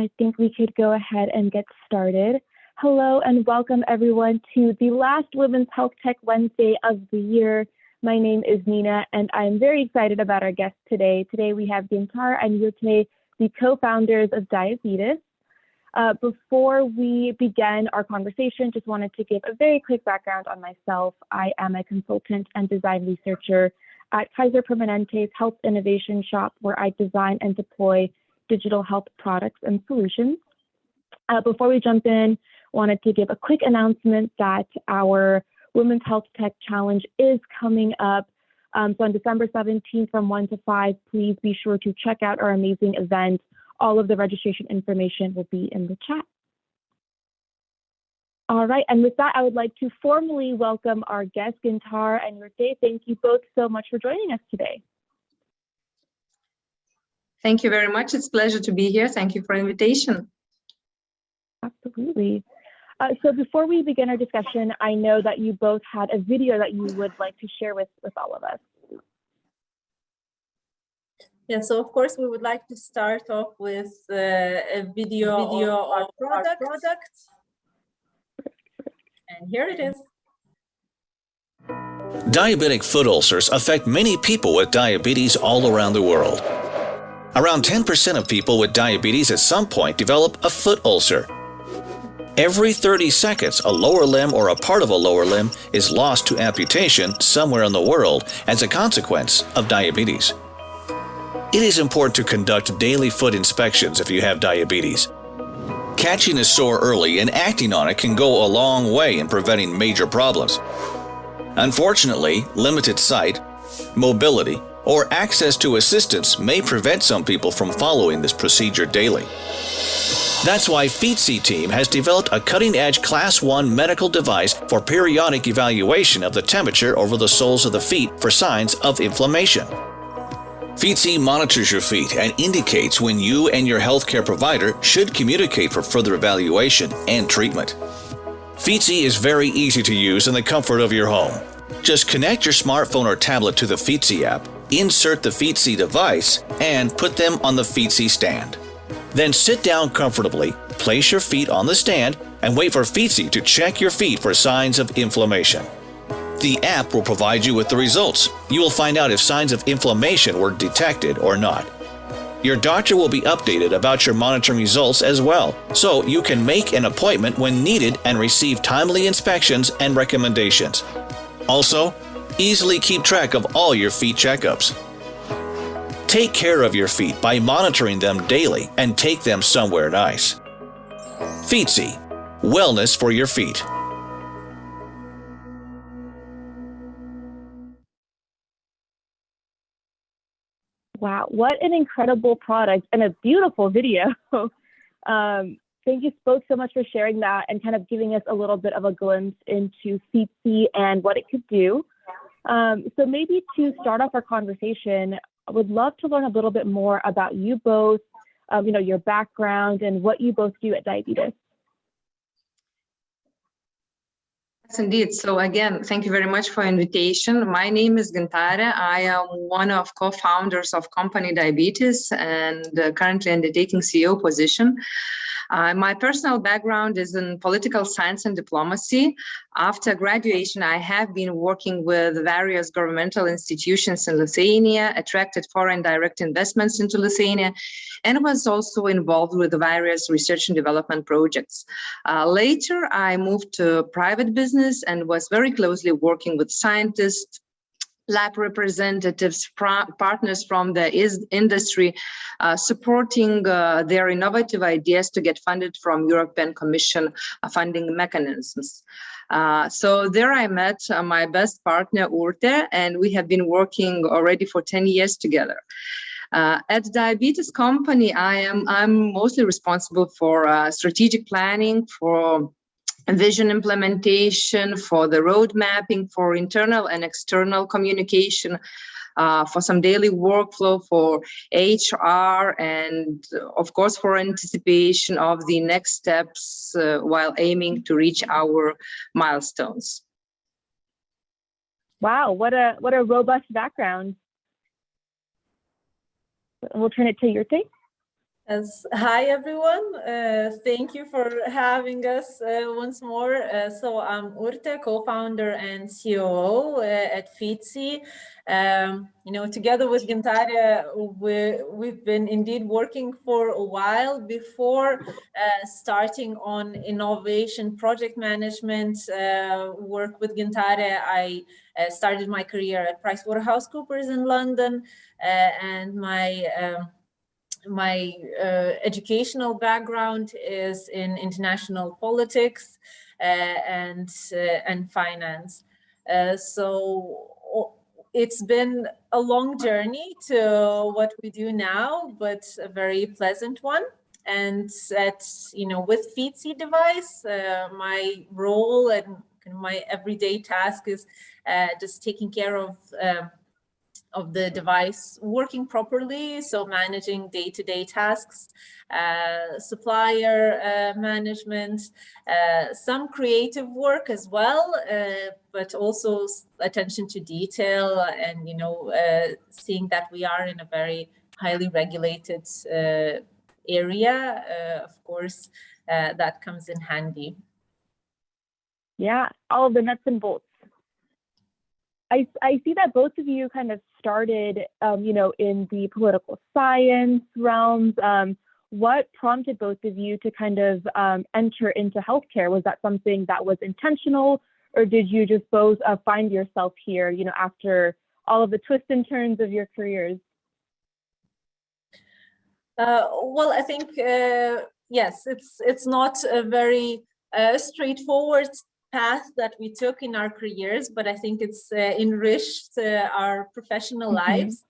I think we could go ahead and get started. Hello and welcome everyone to the last Women's Health Tech Wednesday of the year. My name is Nina and I'm very excited about our guest today. Today we have Gintare Marine Urte, the co-founders of Diabetis. Before we begin our conversation, just wanted to give a very quick background on myself. I am a consultant and design researcher at Kaiser Permanente's Health Innovation Shop, where I design and deploy digital health products and solutions. Before we jump in, wanted to give a quick announcement that our Women's Health Tech Challenge is coming up. So on December 17th from 1 to 5, please be sure to check out our amazing event. All of the registration information will be in the chat. All right, and with that, I would like to formally welcome our guest, Gintare and Urte. Thank you both so much for joining us today. Thank you very much. It's a pleasure to be here. Thank you for the invitation. Absolutely. So before we begin our discussion, I know that you both had a video that you would like to share with all of us. Yeah, so of course we would like to start off with a video of our product. And here it is. Diabetic foot ulcers affect many people with diabetes all around the world. Around 10% of people with diabetes at some point develop a foot ulcer. Every 30 seconds, a lower limb or a part of a lower limb is lost to amputation somewhere in the world as a consequence of diabetes. It is important to conduct daily foot inspections if you have diabetes. Catching a sore early and acting on it can go a long way in preventing major problems. Unfortunately, limited sight, mobility, or access to assistance may prevent some people from following this procedure daily. That's why Feetzy team has developed a cutting-edge Class 1 medical device for periodic evaluation of the temperature over the soles of the feet for signs of inflammation. Feetzy monitors your feet and indicates when you and your healthcare provider should communicate for further evaluation and treatment. Feetzy is very easy to use in the comfort of your home. Just connect your smartphone or tablet to the Feetzy app, insert the Feetzy device, and put them on the Feetzy stand. Then sit down comfortably, place your feet on the stand, and wait for Feetzy to check your feet for signs of inflammation. The app will provide you with the results. You will find out if signs of inflammation were detected or not. Your doctor will be updated about your monitoring results as well, so you can make an appointment when needed and receive timely inspections and recommendations. Also, easily keep track of all your feet checkups. Take care of your feet by monitoring them daily and take them somewhere nice. Feetzy, wellness for your feet. Wow, what an incredible product and a beautiful video. Thank you both so much for sharing that and kind of giving us a little bit of a glimpse into Feetzy and what it could do. So maybe to start off our conversation, I would love to learn a little bit more about you both, your background and what you both do at Diabetis. Yes, indeed. So again, thank you very much for the invitation. My name is Gintare. I am one of co-founders of company Diabetis and currently undertaking CEO position. My personal background is in political science and diplomacy. After graduation, I have been working with various governmental institutions in Lithuania, attracted foreign direct investments into Lithuania, and was also involved with various research and development projects. Later, I moved to private business and was very closely working with scientists, lab representatives, partners from the industry, supporting their innovative ideas to get funded from European Commission funding mechanisms. So there I met my best partner, Urte, and we have been working already for 10 years together. At Diabetis company, I'm mostly responsible for strategic planning, for vision implementation, for the road mapping, for internal and external communication, for some daily workflow, for HR, and of course for anticipation of the next steps while aiming to reach our milestones. Wow, what a robust background. We'll turn it to Urte. Hi everyone, thank you for having us once more. So I'm Urte, co-founder and COO at Feetzy. Together with Gintare, we've been indeed working for a while before starting on innovation project management work with Gintare. I started my career at PricewaterhouseCoopers in London, and my educational background is in international politics and finance. So it's been a long journey to what we do now, but a very pleasant one. And with Feetzy device, my role and my everyday task is just taking care of the device working properly, so managing day-to-day tasks, supplier management, some creative work as well, but also attention to detail and seeing that we are in a very highly regulated area. Of course, that comes in handy. Yeah, all of the nuts and bolts. I see that both of you kind of started, in the political science realms. What prompted both of you to kind of enter into healthcare? Was that something that was intentional, or did you just both find yourself here, after all of the twists and turns of your careers? Well, I think, yes, it's not a very straightforward path that we took in our careers, but I think it's enriched our professional lives.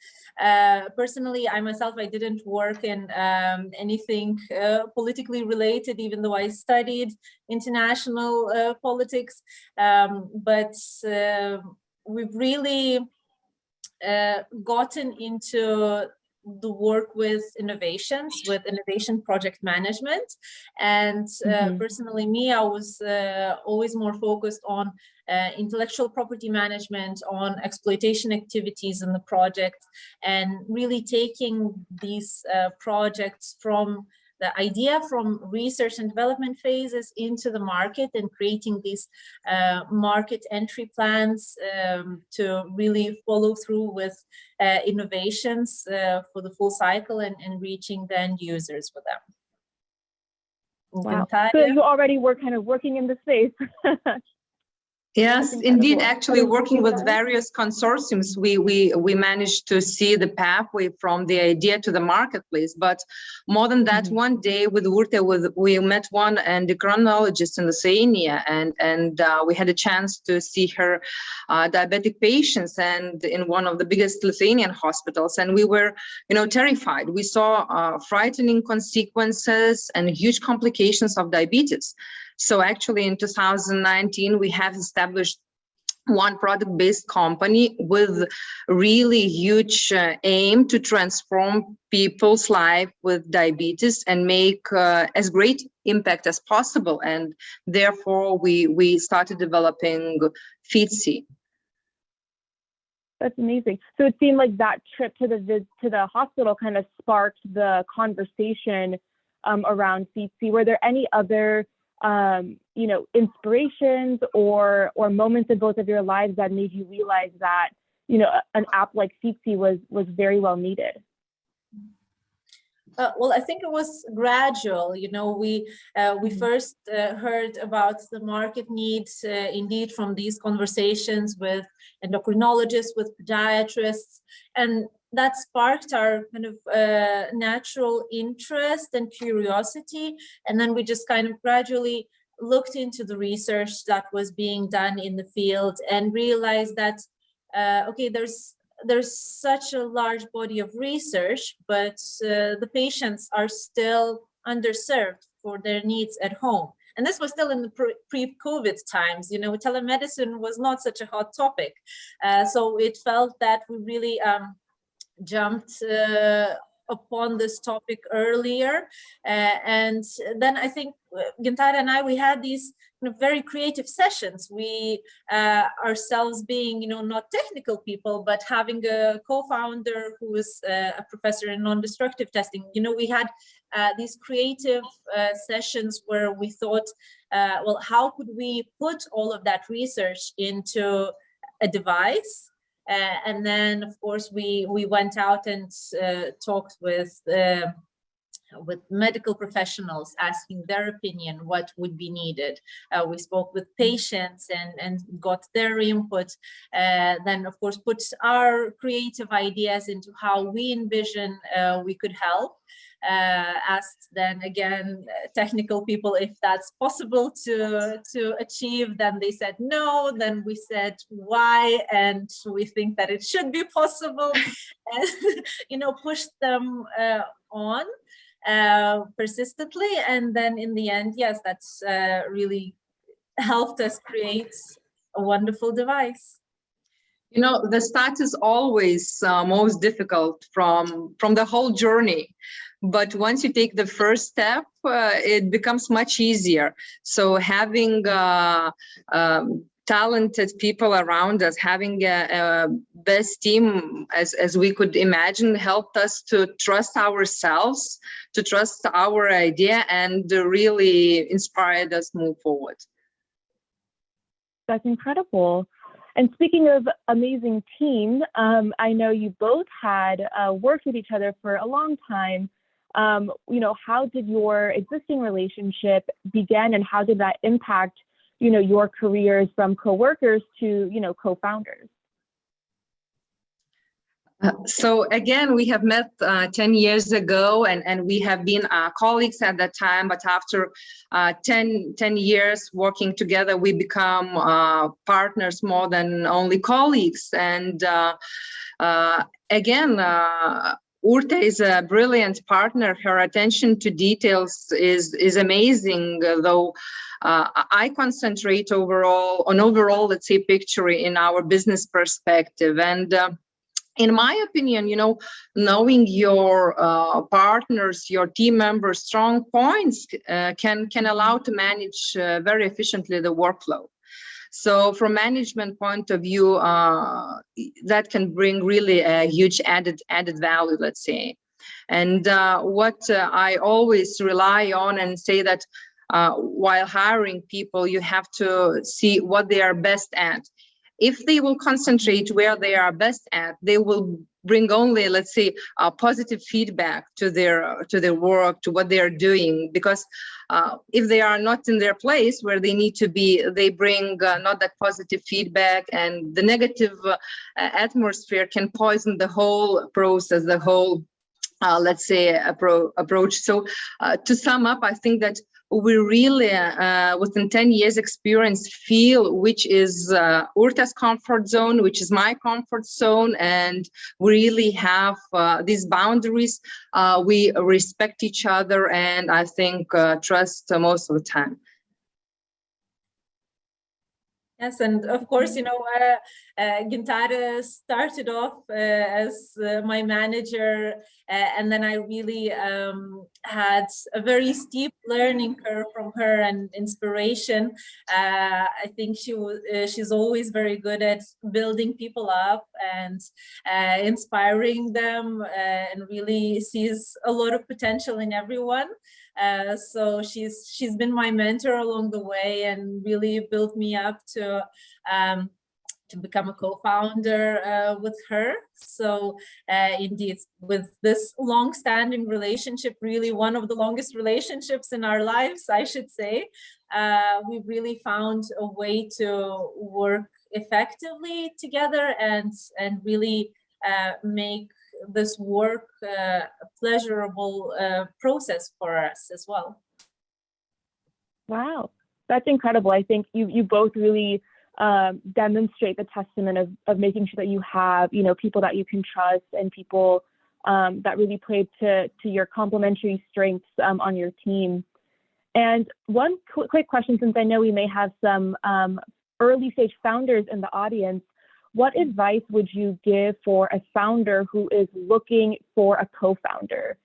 Personally, I myself, I didn't work in anything politically related, even though I studied international politics. But we've really gotten into the work with innovations, with innovation project management. And personally, I was always more focused on intellectual property management, on exploitation activities in the project, and really taking these projects from the idea, from research and development phases into the market, and creating these market entry plans to really follow through with innovations for the full cycle and reaching the end users with them. Wow. So you already were kind of working in the space. Yes, indeed. Actually, working with various consortiums, we managed to see the pathway from the idea to the marketplace. But more than that, one day with Urte, we met one endocrinologist in Lithuania, and we had a chance to see her diabetic patients, and in one of the biggest Lithuanian hospitals, and we were, terrified. We saw frightening consequences and huge complications of diabetes. So actually in 2019, we have established one product-based company with really huge aim to transform people's life with diabetes and make as great impact as possible. And therefore, we started developing Feetzy. That's amazing. So it seemed like that trip to the hospital kind of sparked the conversation around Feetzy. Were there any other inspirations or moments in both of your lives that made you realize that, an app like Feetzy was very well needed? Well, I think it was gradual. We first heard about the market needs, indeed, from these conversations with endocrinologists, with podiatrists, and that sparked our kind of natural interest and curiosity. And then we just kind of gradually looked into the research that was being done in the field and realized that, okay, there's such a large body of research, but the patients are still underserved for their needs at home. And this was still in the pre-COVID times. Telemedicine was not such a hot topic. So it felt that we really jumped upon this topic earlier. And then I think Gintare and we had these very creative sessions. We ourselves being, not technical people, but having a co-founder who was a professor in non-destructive testing. We had these creative sessions where we thought, well, how could we put all of that research into a device? And then, of course, we went out and talked with medical professionals, asking their opinion, what would be needed. We spoke with patients and got their input. Then, of course, put our creative ideas into how we envision we could help. Asked then again technical people if that's possible to achieve. Then they said no. Then we said why, and we think that it should be possible, and pushed them on persistently. And then in the end, yes, that's really helped us create a wonderful device. The start is always most difficult from the whole journey. But once you take the first step, it becomes much easier. So having talented people around us, having a best team as we could imagine, helped us to trust ourselves, to trust our idea, and really inspired us to move forward. That's incredible. And speaking of amazing team, I know you both had worked with each other for a long time. How did your existing relationship begin, and how did that impact, your careers from co-workers to, co-founders? So again, we have met 10 years ago, and we have been colleagues at that time. But after 10 years working together, we become partners more than only colleagues. And again, Urte is a brilliant partner. Her attention to details is amazing, though I concentrate on overall, let's say, picture in our business perspective. And in my opinion, knowing your partners, your team members' strong points can allow to manage very efficiently the workflow. So from management point of view, that can bring really a huge added value, let's say. And what I always rely on and say that while hiring people, you have to see what they are best at. If they will concentrate where they are best at, they will bring only, let's say, positive feedback to their work, to what they are doing. Because if they are not in their place where they need to be, they bring not that positive feedback, and the negative atmosphere can poison the whole process, the whole, let's say, approach. So to sum up, I think that we really, within 10 years experience, feel which is Urte's comfort zone, which is my comfort zone, and we really have these boundaries. We respect each other, and I think trust most of the time. Yes, and of course, Gintare started off as my manager, and then I really had a very steep learning curve from her and inspiration. I think she's always very good at building people up and inspiring them, and really sees a lot of potential in everyone. So she's been my mentor along the way and really built me up to become a co-founder with her. So indeed, with this long-standing relationship, really one of the longest relationships in our lives, I should say, we really found a way to work effectively together and really make this work a pleasurable process for us as well. Wow, that's incredible. I think you both really demonstrate the testament of making sure that you have, people that you can trust and people that really play to your complementary strengths on your team. And one quick question, since I know we may have some early stage founders in the audience, what advice would you give for a founder who is looking for a co-founder?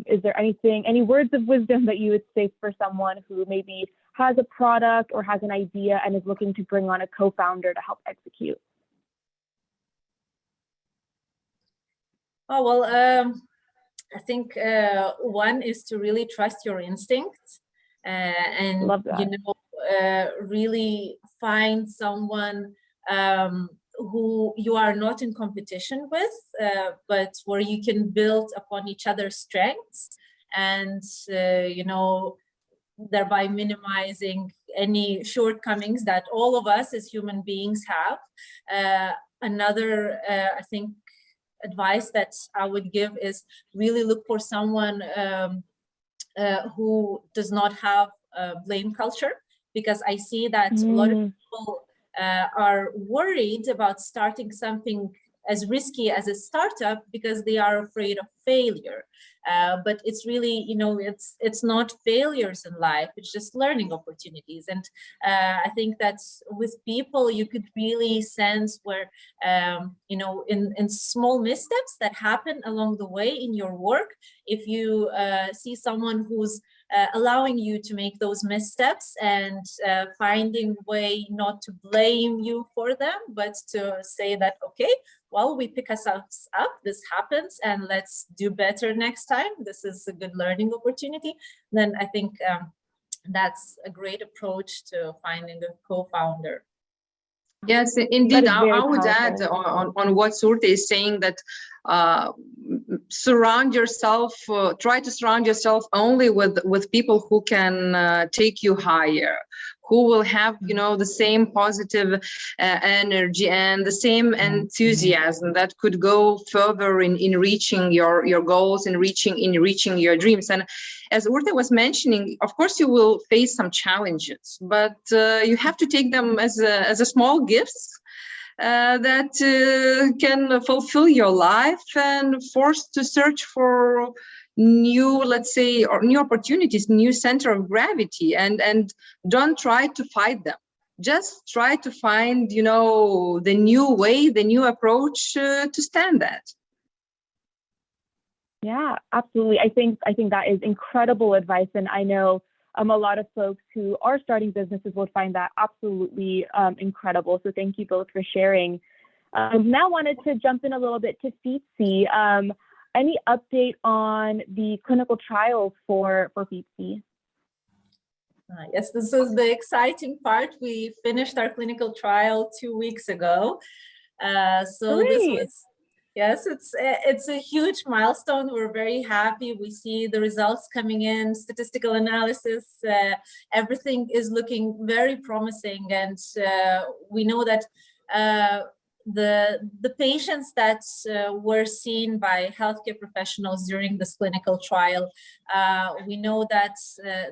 Is there any words of wisdom that you would say for someone who maybe has a product or has an idea and is looking to bring on a co-founder to help execute? Oh, well, I think one is to really trust your instincts, and Love that. really find someone who you are not in competition with, but where you can build upon each other's strengths, and thereby minimizing any shortcomings that all of us as human beings have. Another, I think, advice that I would give is really look for someone who does not have a blame culture, because I see that a lot of people are worried about starting something as risky as a startup because they are afraid of failure. But it's really, it's not failures in life, it's just learning opportunities. And I think that with people, you could really sense where, in small missteps that happen along the way in your work, if you see someone who's allowing you to make those missteps and finding a way not to blame you for them, but to say that, okay, well, we pick ourselves up, this happens, and let's do better next time. This is a good learning opportunity. Then I think that's a great approach to finding a co-founder. Yes, indeed. I would add on what Urte is saying, that surround yourself, try to surround yourself only with people who can take you higher, who will have, the same positive energy and the same enthusiasm that could go further in reaching your goals and in reaching your dreams. And as Urte was mentioning, of course, you will face some challenges, but you have to take them as a small gifts that can fulfill your life and force to search for new, let's say, or new opportunities, new center of gravity, and don't try to fight them. Just try to find, the new way, the new approach to stand at. Yeah, absolutely. I think that is incredible advice, and I know a lot of folks who are starting businesses will find that absolutely incredible. So thank you both for sharing. Now wanted to jump in a little bit to Feetzy. Any update on the clinical trials for Feetzy? Yes, this is the exciting part. We finished our clinical trial 2 weeks ago. So Great. This was, yes, it's a huge milestone. We're very happy. We see the results coming in, statistical analysis, everything is looking very promising. And we know that the patients that were seen by healthcare professionals during this clinical trial, we know that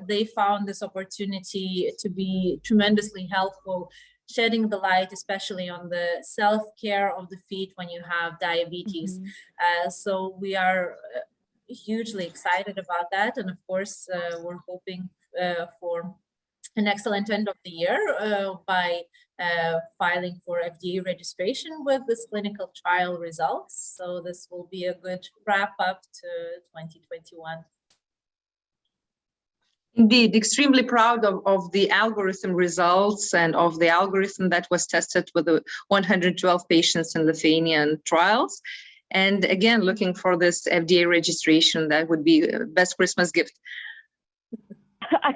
they found this opportunity to be tremendously helpful, shedding the light, especially on the self-care of the feet when you have diabetes. So we are hugely excited about that. And of course, we're hoping for an excellent end of the year by filing for FDA registration with this clinical trial results. So this will be a good wrap up to 2021. Indeed, extremely proud of the algorithm results and of the algorithm that was tested with the 112 patients in Lithuanian trials. And again, looking for this FDA registration, that would be the best Christmas gift. I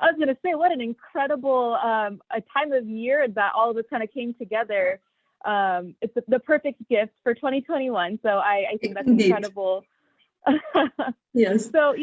was going to say, what an incredible a time of year that all of this kind of came together. It's the perfect gift for 2021. So I think that's Indeed. Incredible. Yes. So,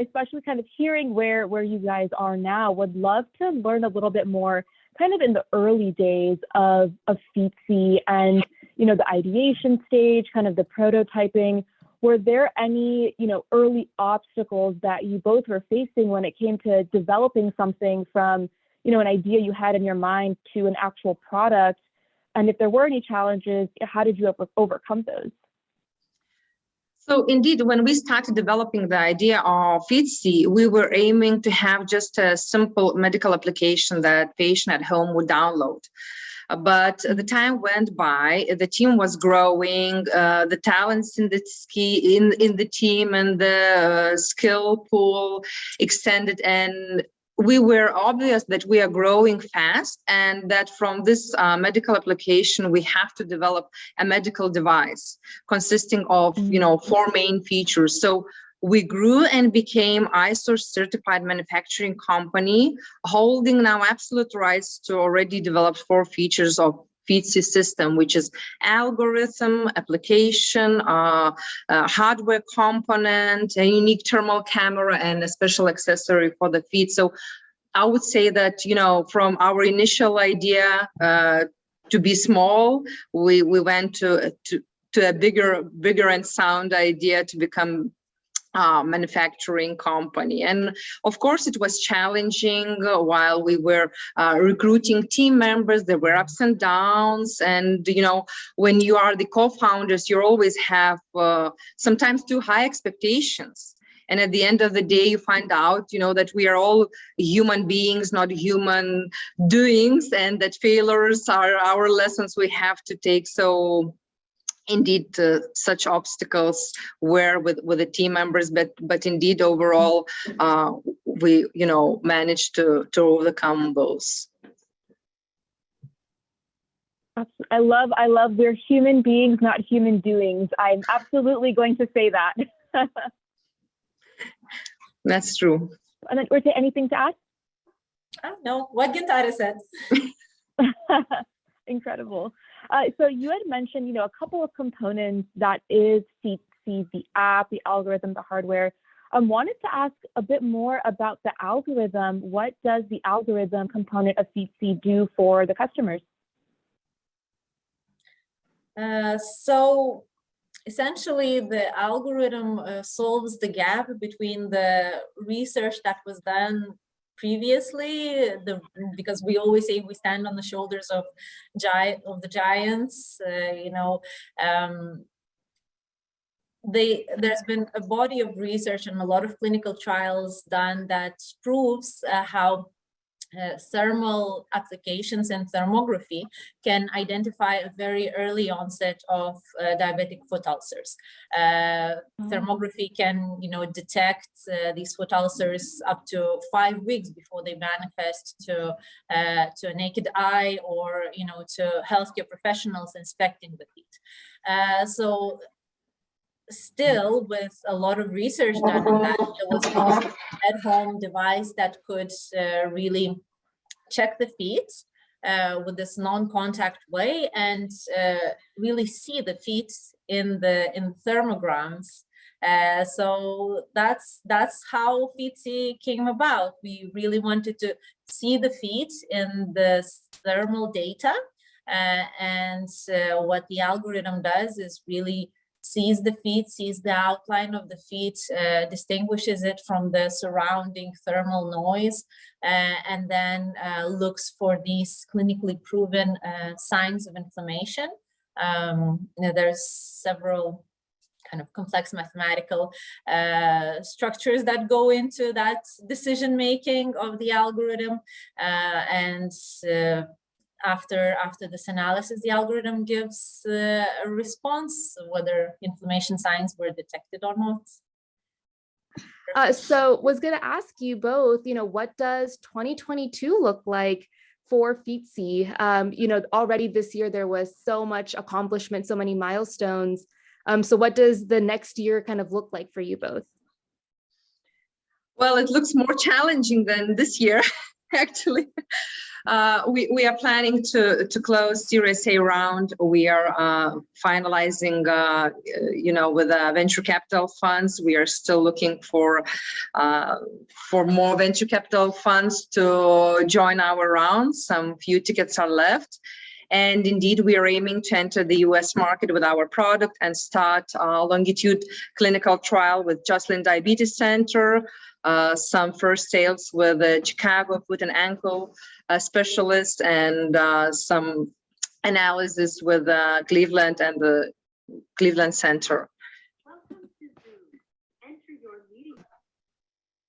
especially kind of hearing where you guys are now, would love to learn a little bit more kind of in the early days of Feetzy and, the ideation stage, kind of the prototyping. Were there any, early obstacles that you both were facing when it came to developing something from, an idea you had in your mind to an actual product? And if there were any challenges, how did you overcome those? So indeed, when we started developing the idea of Feetzy, we were aiming to have just a simple medical application that patient at home would download. But the time went by, the team was growing, the talents in the team and the skill pool extended, and we were obvious that we are growing fast and that from this medical application, we have to develop a medical device consisting of, 4 main features. So we grew and became ISO certified manufacturing company, holding now absolute rights to already developed 4 features of Feetzy system, which is algorithm, application, hardware component, a unique thermal camera, and a special accessory for the feet. So I would say that, from our initial idea to be small, we went to a bigger and sound idea to become manufacturing company. And of course, it was challenging while we were recruiting team members. There were ups and downs. And, when you are the co-founders, you always have sometimes too high expectations. And at the end of the day, you find out, that we are all human beings, not human doings, and that failures are our lessons we have to take. So indeed, such obstacles were with the team members, but indeed overall, we managed to overcome those. I love we're human beings, not human doings. I'm absolutely going to say that. That's true. And then, Urte, anything to add? No, what Gintare said. Incredible. So you had mentioned, a couple of components that is Feetzy, the app, the algorithm, the hardware. I wanted to ask a bit more about the algorithm. What does the algorithm component of Feetzy do for the customers? So essentially, the algorithm solves the gap between the research that was done previously, because we always say we stand on the shoulders of the giants. There's been a body of research and a lot of clinical trials done that proves how thermal applications and thermography can identify a very early onset of diabetic foot ulcers. Thermography can, detect these foot ulcers up to 5 weeks before they manifest to a naked eye or, to healthcare professionals inspecting the feet. So still, with a lot of research done on that, there was no at-home device that could really check the feet with this non-contact way and really see the feet in thermograms. So that's how Feetzy came about. We really wanted to see the feet in the thermal data, and what the algorithm does is really sees the feet, sees the outline of the feet, distinguishes it from the surrounding thermal noise, and then looks for these clinically proven signs of inflammation. There's several kind of complex mathematical structures that go into that decision making of the algorithm, and after this analysis, the algorithm gives a response whether inflammation signs were detected or not. So was going to ask you both, what does 2022 look like for Feetzy? Already this year there was so much accomplishment, so many milestones. So what does the next year kind of look like for you both? Well, it looks more challenging than this year, actually. We are planning to close Series A round. We are finalizing, with venture capital funds. We are still looking for more venture capital funds to join our round. Some few tickets are left. And indeed, we are aiming to enter the US market with our product and start a longitude clinical trial with Joslin Diabetes Center, some first sales with the Chicago Foot and Ankle specialist, and some analysis with Cleveland and the Cleveland Center.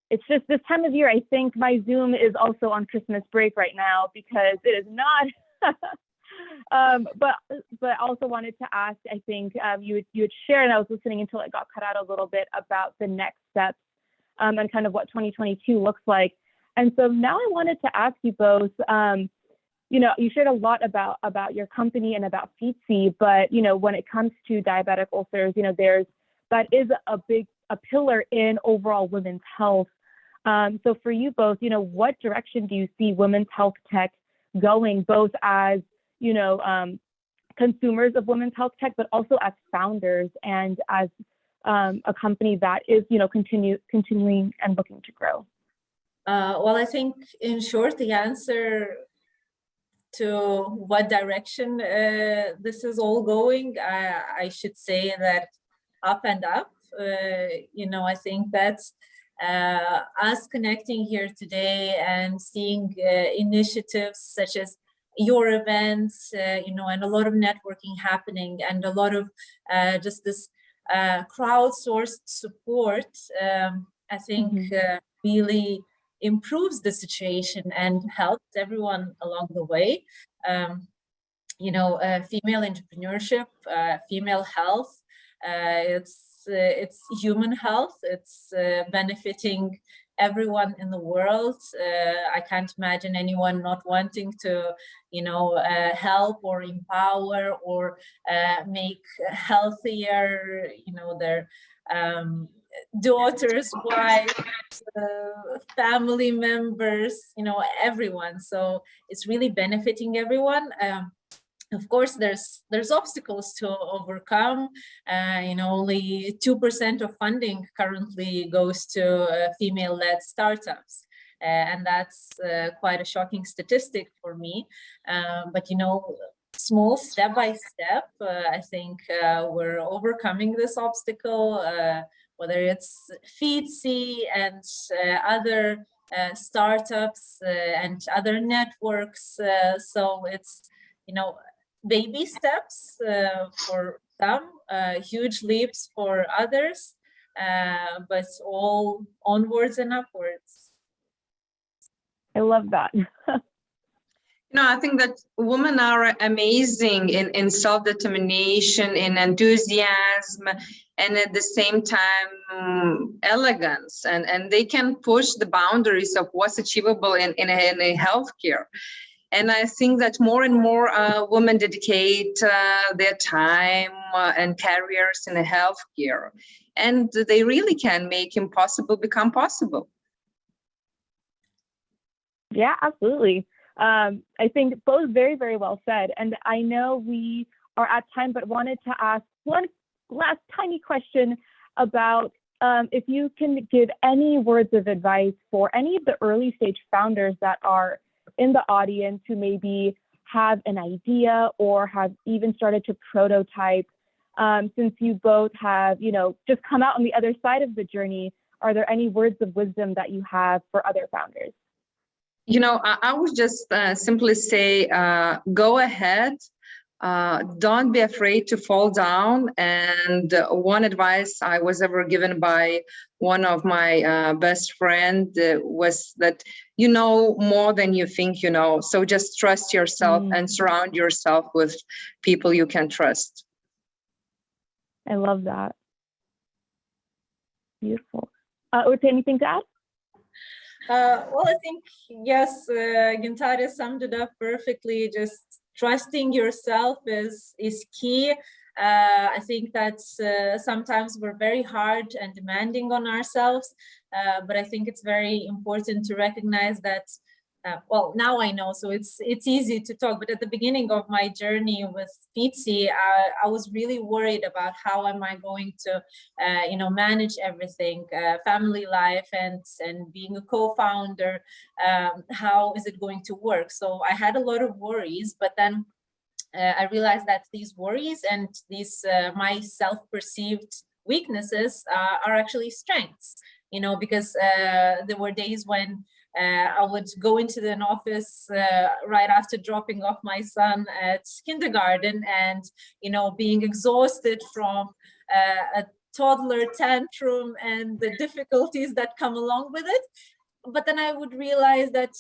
It's just this time of year, I think my Zoom is also on Christmas break right now because it is not. But also wanted to ask, I think you had shared, and I was listening until it got cut out a little bit, about the next steps and kind of what 2022 looks like. And so now I wanted to ask you both, you shared a lot about your company and about Feetzy, but, when it comes to diabetic ulcers, that is a pillar in overall women's health. So for you both, what direction do you see women's health tech going, both as, consumers of women's health tech, but also as founders and as a company that is, continuing and looking to grow? Well, I think in short, the answer to what direction this is all going, I should say that up and up. I think that us connecting here today and seeing initiatives such as your events, and a lot of networking happening and a lot of just this crowdsourced support, I think really improves the situation and helps everyone along the way. Female entrepreneurship, female health, it's human health. It's benefiting everyone in the world. I can't imagine anyone not wanting to, help or empower or make healthier, their daughters, wives, family members, everyone. So it's really benefiting everyone. Of course, there's obstacles to overcome. Only 2% of funding currently goes to female-led startups. And that's quite a shocking statistic for me. But, small step by step, I think we're overcoming this obstacle, whether it's Feetzy and other startups and other networks. So it's, baby steps for some, huge leaps for others, but all onwards and upwards. I love that. I think that women are amazing in self-determination, in enthusiasm, and at the same time, elegance. And they can push the boundaries of what's achievable in a healthcare. And I think that more and more women dedicate their time and careers in healthcare. And they really can make impossible become possible. Yeah, absolutely. I think both very, very well said. And I know we are at time, but wanted to ask one last tiny question about if you can give any words of advice for any of the early stage founders that are in the audience who maybe have an idea or have even started to prototype. Since you both have, just come out on the other side of the journey, are there any words of wisdom that you have for other founders? I would just simply say, go ahead. Don't be afraid to fall down. And one advice I was ever given by one of my best friends was that you know more than you think you know. So just trust yourself and surround yourself with people you can trust. I love that. Beautiful. Urte, anything to add? Well, I think, yes, Gintare summed it up perfectly. Just trusting yourself is key. I think that sometimes we're very hard and demanding on ourselves, but I think it's very important to recognize that, well, now I know, so it's easy to talk, but at the beginning of my journey with Feetzy, I was really worried about how am I going to, manage everything, family life and being a co-founder, how is it going to work? So I had a lot of worries, but then I realized that these worries and these my self-perceived weaknesses are actually strengths, because there were days when I would go into an office right after dropping off my son at kindergarten and, being exhausted from a toddler tantrum and the difficulties that come along with it. But then I would realize that,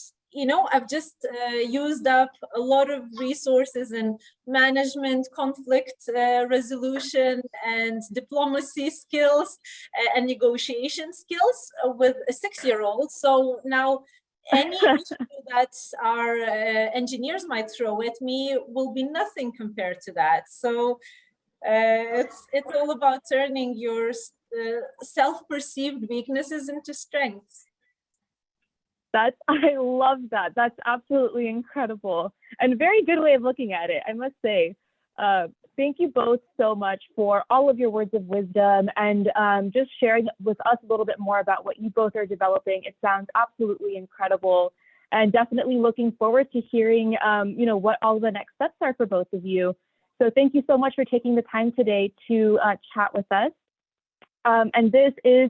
I've just used up a lot of resources and management, conflict resolution and diplomacy skills and negotiation skills with a 6-year-old. So now any issue that our engineers might throw at me will be nothing compared to that. So it's all about turning your self-perceived weaknesses into strengths. I love that. That's absolutely incredible and very good way of looking at it, I must say. Thank you both so much for all of your words of wisdom and just sharing with us a little bit more about what you both are developing. It sounds absolutely incredible, and definitely looking forward to hearing, what all the next steps are for both of you. So thank you so much for taking the time today to chat with us. And this is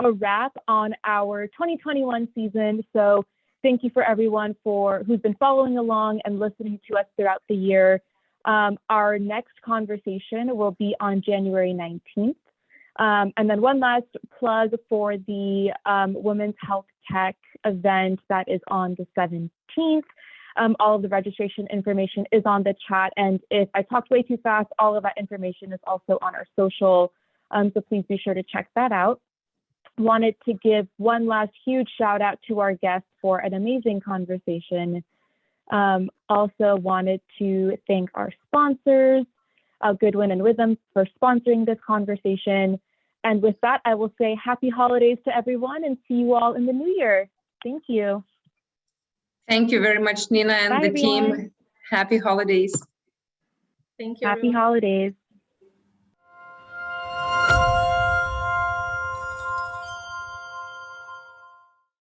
a wrap on our 2021 season. So thank you for everyone who's been following along and listening to us throughout the year. Our next conversation will be on January 19th. And then one last plug for the Women's Health Tech event that is on the 17th. All of the registration information is on the chat. And if I talked way too fast, all of that information is also on our social. So please be sure to check that out. Wanted to give one last huge shout out to our guests for an amazing conversation. Also wanted to thank our sponsors, Goodwin and Rhythm, for sponsoring this conversation. And with that, I will say happy holidays to everyone and see you all in the new year. Thank you. Thank you very much, Nina and Bye, the everyone. team. Happy holidays. Thank you. Happy holidays.